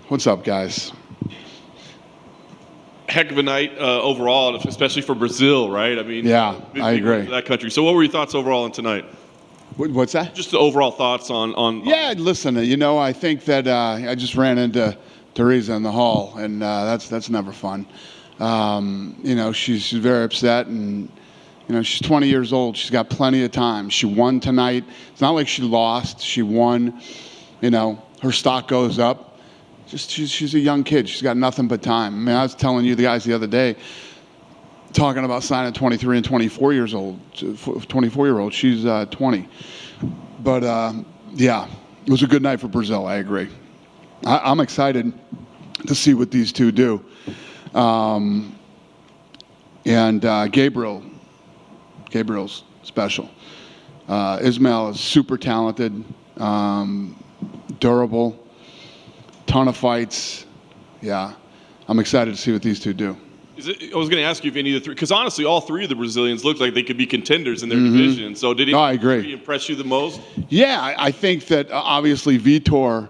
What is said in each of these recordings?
What's up, guys? Heck of a night overall, especially for Brazil, right? I mean, Yeah, I agree. That country. So what were your thoughts overall on tonight? What's that? Just the overall thoughts on Yeah, listen, I think that I just ran into Teresa in the hall, and that's never fun. She's very upset, and she's 20 years old. She's got plenty of time. She won tonight. It's not like she lost. She won. Her stock goes up. She's a young kid. She's got nothing but time. I mean, I was telling you the guys the other day, talking about signing 23 and 24 years old. 24-year-old. She's 20. But yeah, it was a good night for Brazil. I agree. I'm excited to see what these two do. Gabriel's special. Ismail is super talented, durable, ton of fights. Yeah, I'm excited to see what these two do. I was going to ask you if any of the three, because honestly, all three of the Brazilians looked like they could be contenders in their division. So did I agree. Impress you the most? Yeah, I think that obviously Vitor,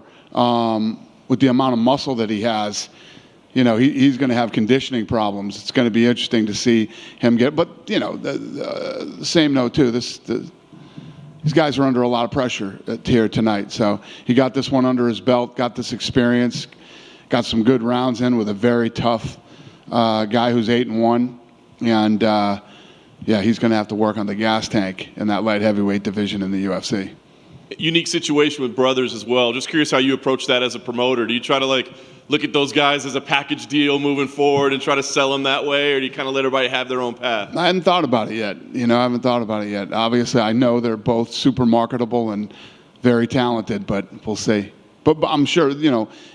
with the amount of muscle that he has, he's going to have conditioning problems. It's going to be interesting to see him get. But the same note too. These guys are under a lot of pressure here tonight. So he got this one under his belt, got this experience, got some good rounds in with a very tough guy who's 8-1, and he's going to have to work on the gas tank in that light heavyweight division in the UFC. Unique situation with brothers as well. Just curious how you approach that as a promoter. Do you try to look at those guys as a package deal moving forward and try to sell them that way, or do you kind of let everybody have their own path? I hadn't thought about it yet. Obviously, I know they're both super marketable and very talented, but we'll see. But I'm sure,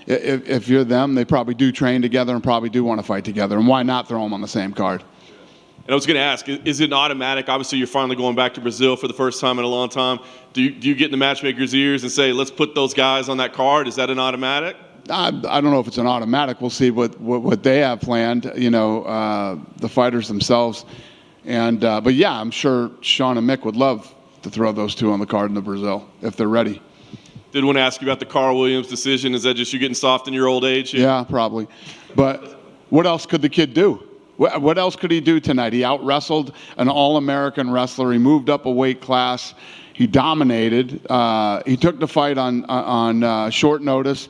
if you're them, they probably do train together and probably do want to fight together. And why not throw them on the same card? And I was going to ask, is it automatic? Obviously, you're finally going back to Brazil for the first time in a long time. Do you get in the matchmaker's ears and say, let's put those guys on that card? Is that an automatic? I don't know if it's an automatic. We'll see what they have planned, the fighters themselves. But yeah, I'm sure Sean and Mick would love to throw those two on the card in the Brazil if they're ready. Did want to ask you about the Carl Williams decision. Is that just you getting soft in your old age? Yeah, probably. But what else could the kid do? What else could he do tonight? He out-wrestled an All-American wrestler. He moved up a weight class. He dominated. He took the fight on short notice,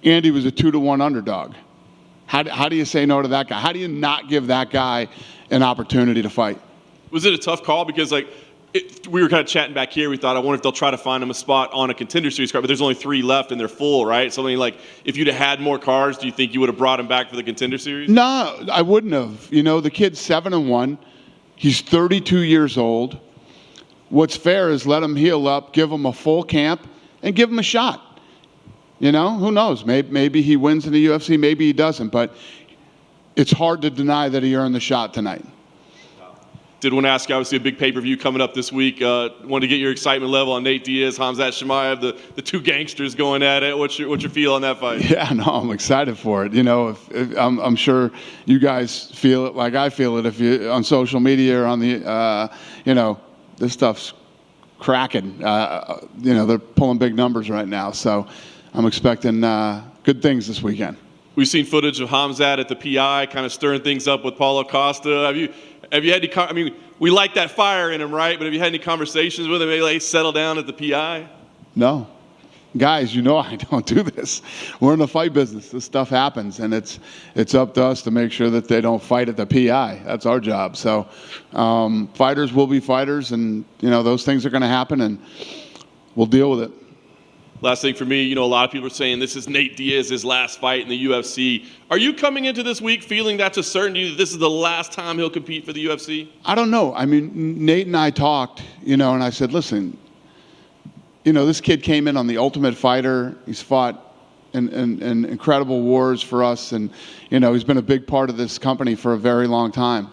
and he was a 2-1 underdog. How do you say no to that guy? How do you not give that guy an opportunity to fight? Was it a tough call? Because we were kind of chatting back here. We thought, I wonder if they'll try to find him a spot on a contender series card. But there's only 3 left, and they're full, right? So, if you'd have had more cards, do you think you would have brought him back for the contender series? No, I wouldn't have. The kid's 7-1. He's 32 years old. What's fair is let him heal up, give him a full camp, and give him a shot. Who knows? Maybe he wins in the UFC. Maybe he doesn't. But it's hard to deny that he earned the shot tonight. Did want to ask you, obviously, a big pay-per-view coming up this week. Wanted to get your excitement level on Nate Diaz, Khamzat Chimaev, the two gangsters going at it. What's your feel on that fight? Yeah, no, I'm excited for it. If I'm sure you guys feel it like I feel it. If you on social media or on the, this stuff's cracking. They're pulling big numbers right now. So I'm expecting good things this weekend. We've seen footage of Khamzat at the PI, kind of stirring things up with Paulo Costa. Have you had any? We like that fire in him, right? But have you had any conversations with him? Maybe settle down at the PI? No, guys, I don't do this. We're in the fight business. This stuff happens, and it's up to us to make sure that they don't fight at the PI. That's our job. So, fighters will be fighters, and those things are going to happen, and we'll deal with it. Last thing for me, a lot of people are saying this is Nate Diaz's last fight in the UFC. Are you coming into this week feeling that's a certainty that this is the last time he'll compete for the UFC? I don't know. I mean, Nate and I talked, and I said, listen, this kid came in on The Ultimate Fighter. He's fought in incredible wars for us, and, he's been a big part of this company for a very long time.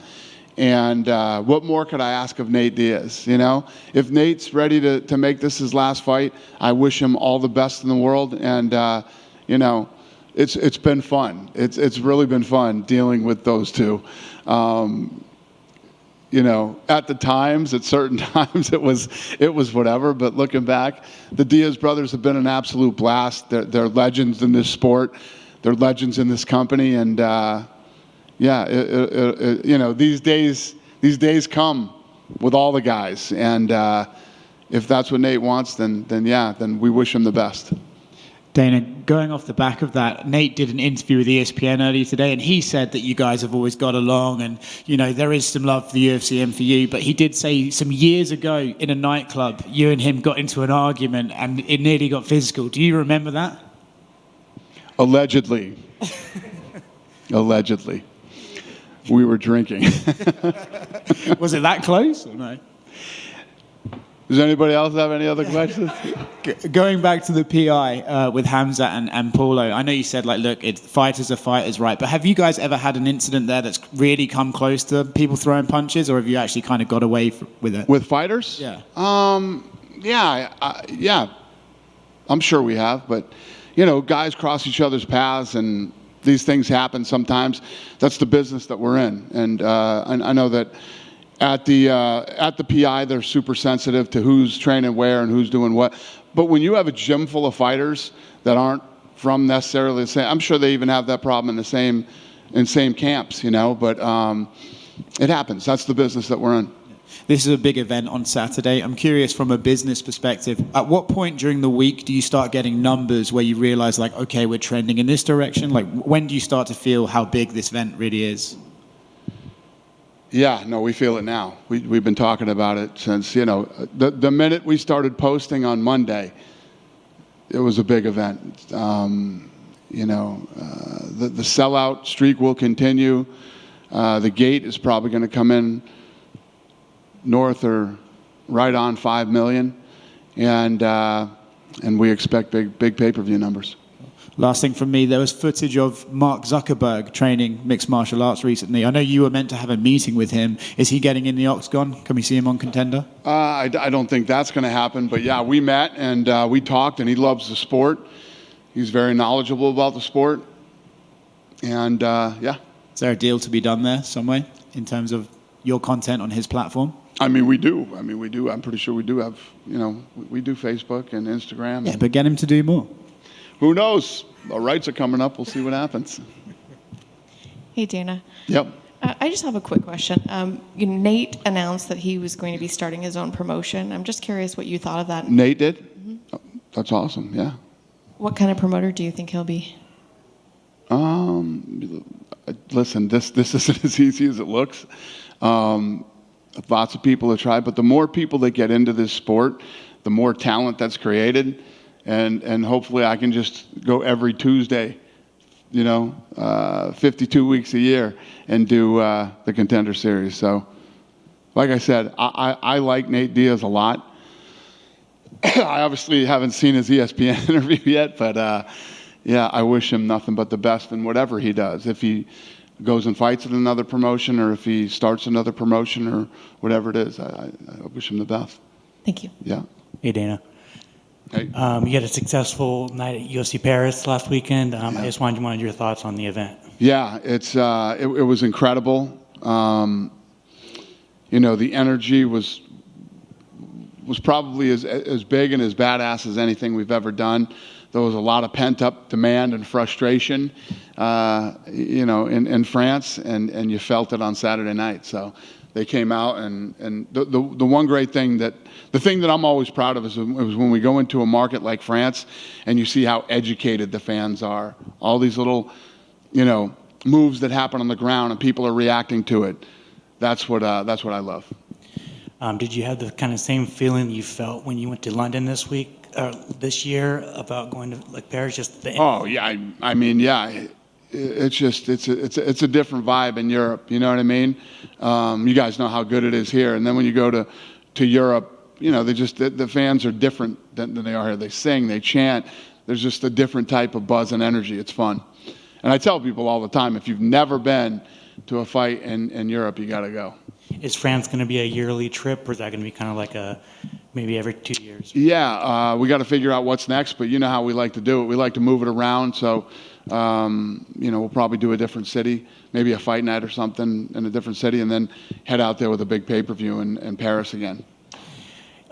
And what more could I ask of Nate Diaz? If Nate's ready to make this his last fight, I wish him all the best in the world. And it's been fun. It's really been fun dealing with those two. At the times, at certain times, it was whatever. But looking back, the Diaz brothers have been an absolute blast. They're legends in this sport. they're legends in this company, and these days come with all the guys, and if that's what Nate wants, then we wish him the best. Dana, going off the back of that, Nate did an interview with ESPN earlier today, and he said that you guys have always got along, and there is some love for the UFC and for you. But he did say some years ago in a nightclub, you and him got into an argument, and it nearly got physical. Do you remember that? Allegedly. Allegedly. We were drinking. Was it that close or no? Does anybody else have any other questions? Going back to the PI with Khamzat and Paulo, I know you said, look, fighters are fighters, right? But have you guys ever had an incident there that's really come close to people throwing punches, or have you actually kind of got away with it? With fighters? Yeah. Yeah. I'm sure we have, but guys cross each other's paths, and these things happen sometimes. That's the business that we're in, and I know that. At the PI, they're super sensitive to who's training where and who's doing what. But when you have a gym full of fighters that aren't from necessarily the same, I'm sure they even have that problem in the same camps, But it happens. That's the business that we're in. This is a big event on Saturday. I'm curious from a business perspective, at what point during the week do you start getting numbers where you realize, okay, we're trending in this direction? When do you start to feel how big this event really is? Yeah, no, we feel it now. We've been talking about it since, the minute we started posting on Monday, it was a big event. The sellout streak will continue. The gate is probably going to come in north or right on 5 million, and we expect big pay-per-view numbers. Last thing from me, there was footage of Mark Zuckerberg training mixed martial arts recently. I know you were meant to have a meeting with him. Is he getting in the octagon? Can we see him on Contender? I don't think that's going to happen. But, yeah, we met and we talked, and he loves the sport. He's very knowledgeable about the sport. And, yeah. Is there a deal to be done there some way in terms of your content on his platform? We do. I'm pretty sure we do have, we do Facebook and Instagram. Yeah, but get him to do more. Who knows? The rights are coming up. We'll see what happens. Hey, Dana. Yep. I just have a quick question. Nate announced that he was going to be starting his own promotion. I'm just curious what you thought of that. Nate did? Mm-hmm. Oh, that's awesome, yeah. What kind of promoter do you think he'll be? Listen, this isn't as easy as it looks. Lots of people have tried, but the more people that get into this sport, the more talent that's created. And hopefully I can just go every Tuesday, 52 weeks a year and do the Contender Series. So, like I said, I like Nate Diaz a lot. I obviously haven't seen his ESPN interview yet, but I wish him nothing but the best in whatever he does. If he goes and fights at another promotion, or if he starts another promotion, or whatever it is, I wish him the best. Thank you. Yeah. Hey, Dana. Hey. You had a successful night at UFC Paris last weekend. I just wanted your thoughts on the event. Yeah, it was incredible. The energy was probably as big and as badass as anything we've ever done. There was a lot of pent-up demand and frustration, in France, and you felt it on Saturday night. So they came out, and the one great thing the thing that I'm always proud of is when we go into a market like France and you see how educated the fans are. All these little, moves that happen on the ground and people are reacting to it. That's what I love. Did you have the kind of same feeling you felt when you went to London this year about going to Paris? Oh yeah, yeah. It's a different vibe in Europe. You know what I mean? You guys know how good it is here, and then when you go to Europe, the fans are different than they are here. They sing, they chant. There's just a different type of buzz and energy. It's fun, and I tell people all the time, if you've never been to a fight in Europe, you got to go. Is France going to be a yearly trip, or is that going to be kind of like maybe every 2 years? Yeah, we got to figure out what's next, but you know how we like to do it. We like to move it around, so we'll probably do a different city, maybe a fight night or something in a different city, and then head out there with a big pay-per-view in Paris again.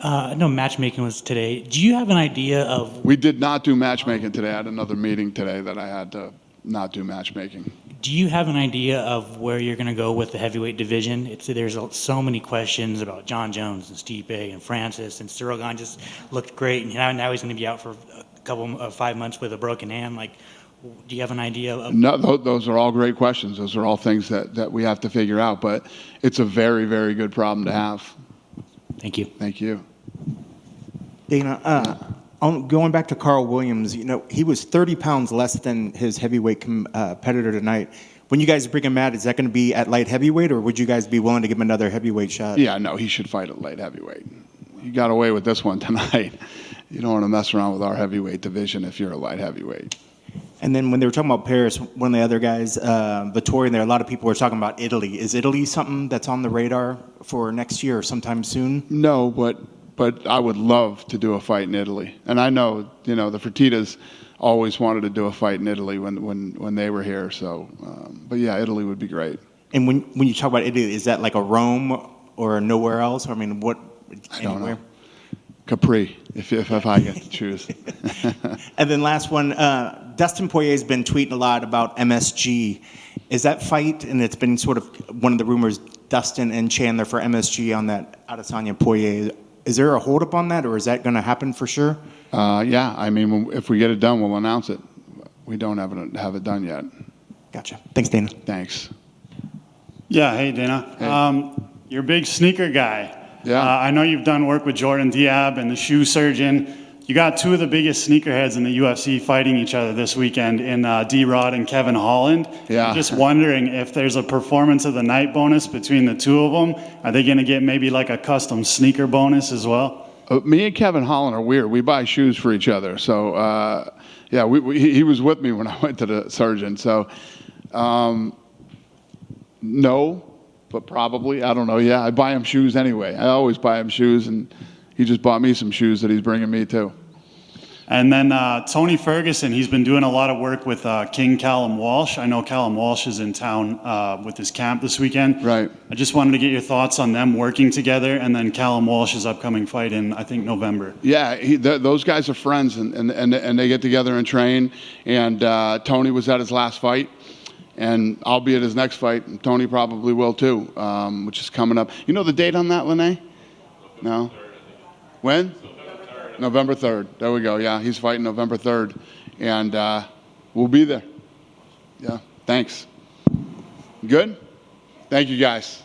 I know matchmaking was today. Do you have an idea of... We did not do matchmaking today. I had another meeting today that I had to not do matchmaking. Do you have an idea of where you're going to go with the heavyweight division? There's so many questions about John Jones and Stipe and Francis, and Cyril Gane just looked great, and now he's going to be out for a couple of 5 months with a broken hand. Like, do you have an idea of? No, those are all great questions. Those are all things that we have to figure out, but it's a very, very good problem to have. Thank you. Thank you. Dana, going back to Carl Williams, he was 30 pounds less than his heavyweight competitor tonight. When you guys bring him out, is that going to be at light heavyweight, or would you guys be willing to give him another heavyweight shot? Yeah, no, he should fight at light heavyweight. You got away with this one tonight. You don't want to mess around with our heavyweight division if you're a light heavyweight. And then when they were talking about Paris, one of the other guys, Vittori, and there, a lot of people were talking about Italy. Is Italy something that's on the radar for next year or sometime soon? No, but I would love to do a fight in Italy. And I know, the Fertittas always wanted to do a fight in Italy when they were here. So, but yeah, Italy would be great. And when you talk about Italy, is that like a Rome or nowhere else? I mean, what? I don't know. Capri, if I get to choose. And then last one, Dustin Poirier's been tweeting a lot about MSG. Is that fight, and it's been sort of one of the rumors, Dustin and Chandler for MSG on that Adesanya Poirier. Is there a holdup on that, or is that going to happen for sure? Yeah, I mean, if we get it done, we'll announce it. We don't have it done yet. Gotcha. Thanks, Dana. Thanks. Yeah, hey, Dana. Hey. You're a big sneaker guy. Yeah. I know you've done work with Jordan Diab and the shoe surgeon. You got two of the biggest sneakerheads in the UFC fighting each other this weekend in D-Rod and Kevin Holland. Yeah. I'm just wondering if there's a performance of the night bonus between the two of them. Are they going to get maybe like a custom sneaker bonus as well? Me and Kevin Holland are weird. We buy shoes for each other. So, yeah, he was with me when I went to the surgeon. So, no, but probably. I don't know. Yeah, I buy him shoes anyway. I always buy him shoes, and he just bought me some shoes that he's bringing me too. And then Tony Ferguson, he's been doing a lot of work with King Callum Walsh. I know Callum Walsh is in town with his camp this weekend. Right. I just wanted to get your thoughts on them working together, and then Callum Walsh's upcoming fight in, I think, November. Yeah, those guys are friends, and they get together and train. And Tony was at his last fight, and I'll be at his next fight, and Tony probably will too, which is coming up. You know the date on that, Lene? No? When? November 3rd. There we go. Yeah, he's fighting November 3rd. And we'll be there. Yeah, thanks. Good? Thank you, guys.